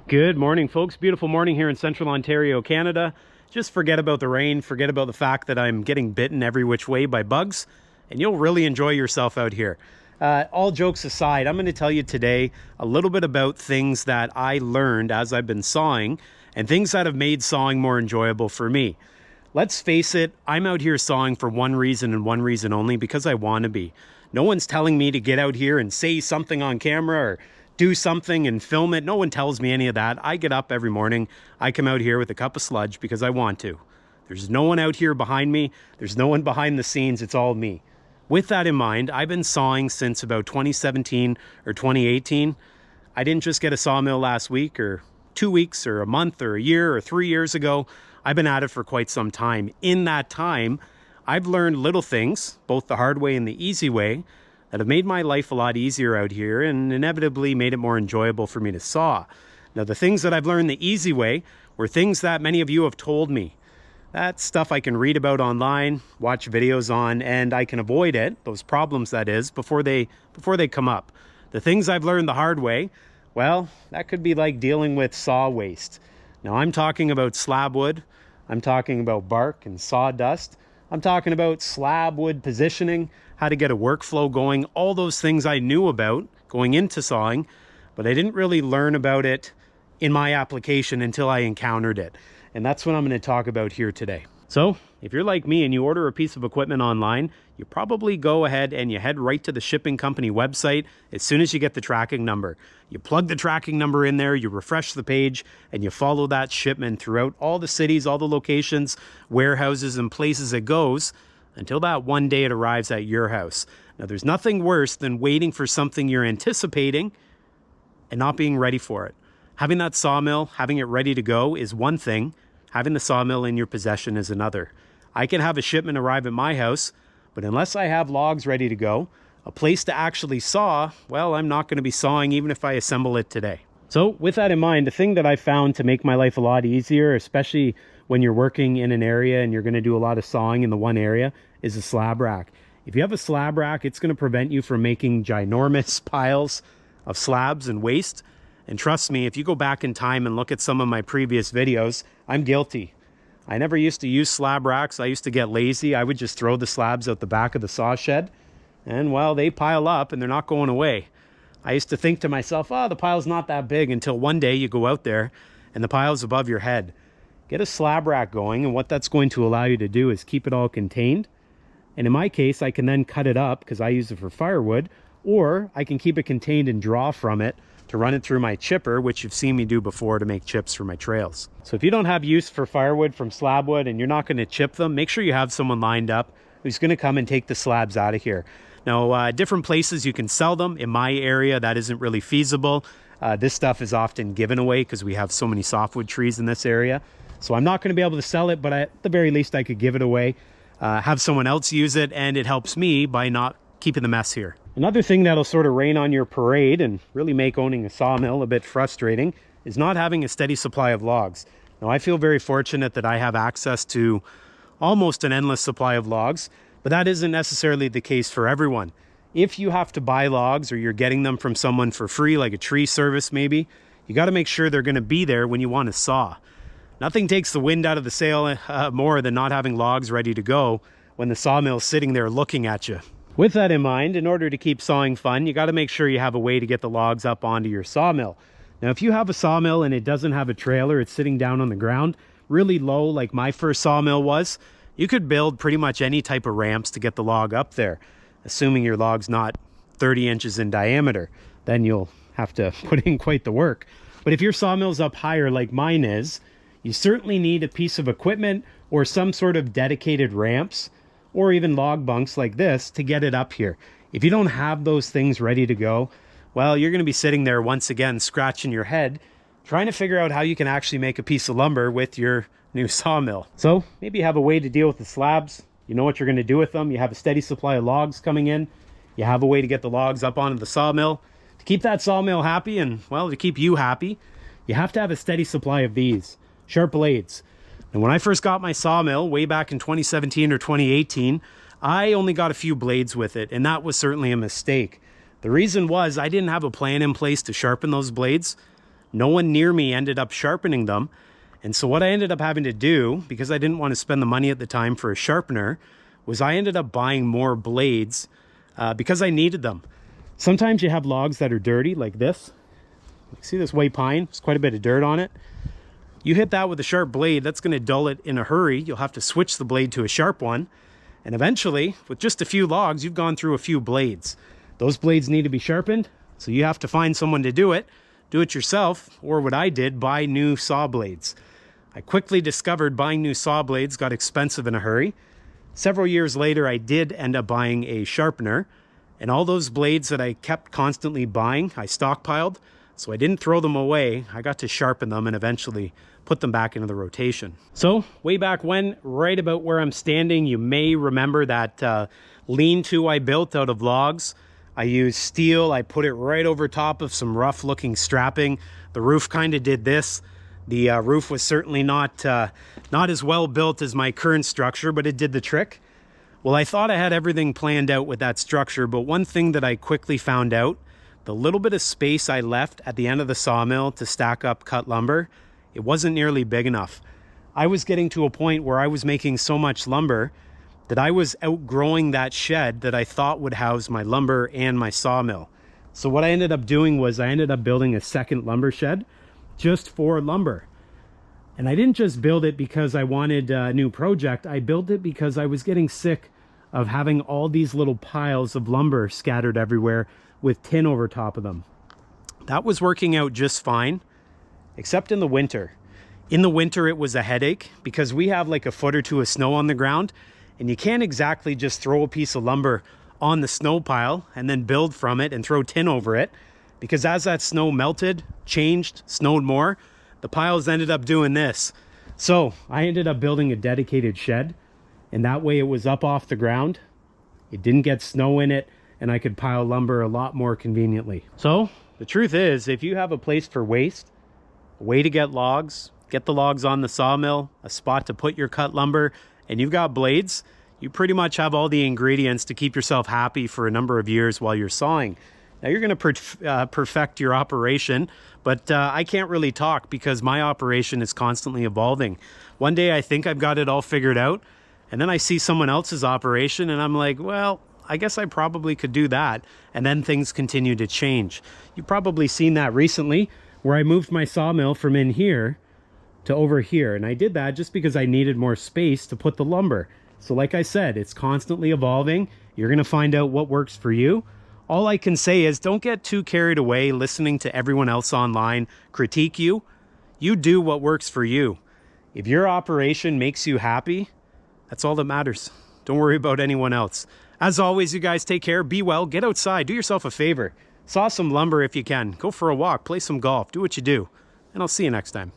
Good morning, folks. Beautiful morning here in central Ontario, Canada. Just forget about the rain, forget about the fact that I'm getting bitten every which way by bugs, and you'll really enjoy yourself out here. All jokes aside, I'm going to tell you today a little bit about things that I learned as I've been sawing and things that have made sawing more enjoyable for me. Let's face it, I'm out here sawing for one reason and one reason only, because I want to be. No one's telling me to get out here and say something on camera or do something and film it. No one tells me any of that. I get up every morning, I come out here with a cup of sludge because I want to. There's no one out here behind me. There's no one behind the scenes. It's all me. With that in mind, I've been sawing since about 2017 or 2018. I didn't just get a sawmill last week or 2 weeks or a month or a year or 3 years ago. I've been at it for quite some time. In that time, I've learned little things, both the hard way and the easy way, that have made my life a lot easier out here and inevitably made it more enjoyable for me to saw. Now, the things that I've learned the easy way were things that many of you have told me. That's stuff I can read about online, watch videos on, and I can avoid it, those problems that is, before they come up. The things I've learned the hard way, well, that could be like dealing with saw waste. Now, I'm talking about slab wood, I'm talking about bark and sawdust, I'm talking about slab wood positioning, how to get a workflow going, all those things I knew about going into sawing, but I didn't really learn about it in my application until I encountered it. And that's what I'm going to talk about here today. So if you're like me and you order a piece of equipment online, you probably go ahead and you head right to the shipping company website as soon as you get the tracking number. You plug the tracking number in there, you refresh the page, and you follow that shipment throughout all the cities, all the locations, warehouses, and places it goes until that one day it arrives at your house. Now, there's nothing worse than waiting for something you're anticipating and not being ready for it. Having that sawmill, having it ready to go is one thing. Having the sawmill in your possession is another. I can have a shipment arrive at my house, but unless I have logs ready to go, a place to actually saw, well, I'm not going to be sawing even if I assemble it today. So with that in mind, the thing that I found to make my life a lot easier, especially when you're working in an area and you're going to do a lot of sawing in the one area, is a slab rack. If you have a slab rack, it's going to prevent you from making ginormous piles of slabs and waste. And trust me, if you go back in time and look at some of my previous videos, I'm guilty. I never used to use slab racks. I used to get lazy. I would just throw the slabs out the back of the saw shed. And well, they pile up and they're not going away. I used to think to myself, oh, the pile's not that big, until one day you go out there and the pile's above your head. Get a slab rack going, and what that's going to allow you to do is keep it all contained. And in my case, I can then cut it up because I use it for firewood, or I can keep it contained and draw from it to run it through my chipper, which you've seen me do before to make chips for my trails. So if you don't have use for firewood from slab wood and you're not going to chip them, make sure you have someone lined up who's going to come and take the slabs out of here. Now, different places you can sell them. In my area, that isn't really feasible. This stuff is often given away because we have so many softwood trees in this area. So I'm not going to be able to sell it, but at the very least I could give it away, have someone else use it, and it helps me by not keeping the mess here. Another thing that'll sort of rain on your parade and really make owning a sawmill a bit frustrating is not having a steady supply of logs. Now, I feel very fortunate that I have access to almost an endless supply of logs, but that isn't necessarily the case for everyone. If you have to buy logs or you're getting them from someone for free, like a tree service maybe, you got to make sure they're going to be there when you want to saw. Nothing takes the wind out of the sail more than not having logs ready to go when the sawmill's sitting there looking at you. With that in mind, in order to keep sawing fun, you got to make sure you have a way to get the logs up onto your sawmill. Now, if you have a sawmill and it doesn't have a trailer, it's sitting down on the ground, really low like my first sawmill was, you could build pretty much any type of ramps to get the log up there, assuming your log's not 30 inches in diameter. Then you'll have to put in quite the work. But if your sawmill's up higher like mine is, you certainly need a piece of equipment or some sort of dedicated ramps or even log bunks like this to get it up here. If you don't have those things ready to go, well, you're going to be sitting there once again scratching your head trying to figure out how you can actually make a piece of lumber with your new sawmill. So maybe you have a way to deal with the slabs. You know what you're going to do with them. You have a steady supply of logs coming in. You have a way to get the logs up onto the sawmill. To keep that sawmill happy and, well, to keep you happy, you have to have a steady supply of these sharp blades. And when I first got my sawmill way back in 2017 or 2018, I only got a few blades with it, and that was certainly a mistake. The reason was I didn't have a plan in place to sharpen those blades. No one near me ended up sharpening them. And so what I ended up having to do, because I didn't want to spend the money at the time for a sharpener, was I ended up buying more blades because I needed them. Sometimes you have logs that are dirty like this. See this white pine? There's quite a bit of dirt on it. You hit that with a sharp blade, that's going to dull it in a hurry. You'll have to switch the blade to a sharp one. And eventually, with just a few logs, you've gone through a few blades. Those blades need to be sharpened, so you have to find someone to do it. Do it yourself, or what I did, buy new saw blades. I quickly discovered buying new saw blades got expensive in a hurry. Several years later, I did end up buying a sharpener, and all those blades that I kept constantly buying, I stockpiled, so I didn't throw them away. I got to sharpen them and eventually put them back into the rotation. So way back when, right about where I'm standing, you may remember that lean-to I built out of logs. I used steel. I put it right over top of some rough looking strapping. The roof kind of did this. The roof was certainly not as well built as my current structure, but it did the trick. Well, I thought I had everything planned out with that structure, but one thing that I quickly found out, the little bit of space I left at the end of the sawmill to stack up cut lumber, it wasn't nearly big enough. I was getting to a point where I was making so much lumber that I was outgrowing that shed that I thought would house my lumber and my sawmill. So what I ended up doing was I ended up building a second lumber shed just for lumber. And I didn't just build it because I wanted a new project. I built it because I was getting sick of having all these little piles of lumber scattered everywhere with tin over top of them. That was working out just fine, except in the winter. In the winter, it was a headache because we have like a foot or two of snow on the ground, and you can't exactly just throw a piece of lumber on the snow pile and then build from it and throw tin over it, because as that snow melted, changed, snowed more, the piles ended up doing this. So I ended up building a dedicated shed, and that way it was up off the ground. It didn't get snow in it, and I could pile lumber a lot more conveniently. So the truth is, if you have a place for waste, a way to get logs, get the logs on the sawmill, a spot to put your cut lumber, and you've got blades, you pretty much have all the ingredients to keep yourself happy for a number of years while you're sawing. Now you're going to perfect your operation, but I can't really talk because my operation is constantly evolving. One day I think I've got it all figured out, and then I see someone else's operation and I'm like, well, I guess I probably could do that. And then things continue to change. You've probably seen that recently where I moved my sawmill from in here to over here. And I did that just because I needed more space to put the lumber. So like I said, it's constantly evolving. You're going to find out what works for you. All I can say is don't get too carried away listening to everyone else online critique you. You do what works for you. If your operation makes you happy, that's all that matters. Don't worry about anyone else. As always, you guys take care, be well, get outside, do yourself a favor. Saw some lumber if you can. Go for a walk, play some golf, do what you do. And I'll see you next time.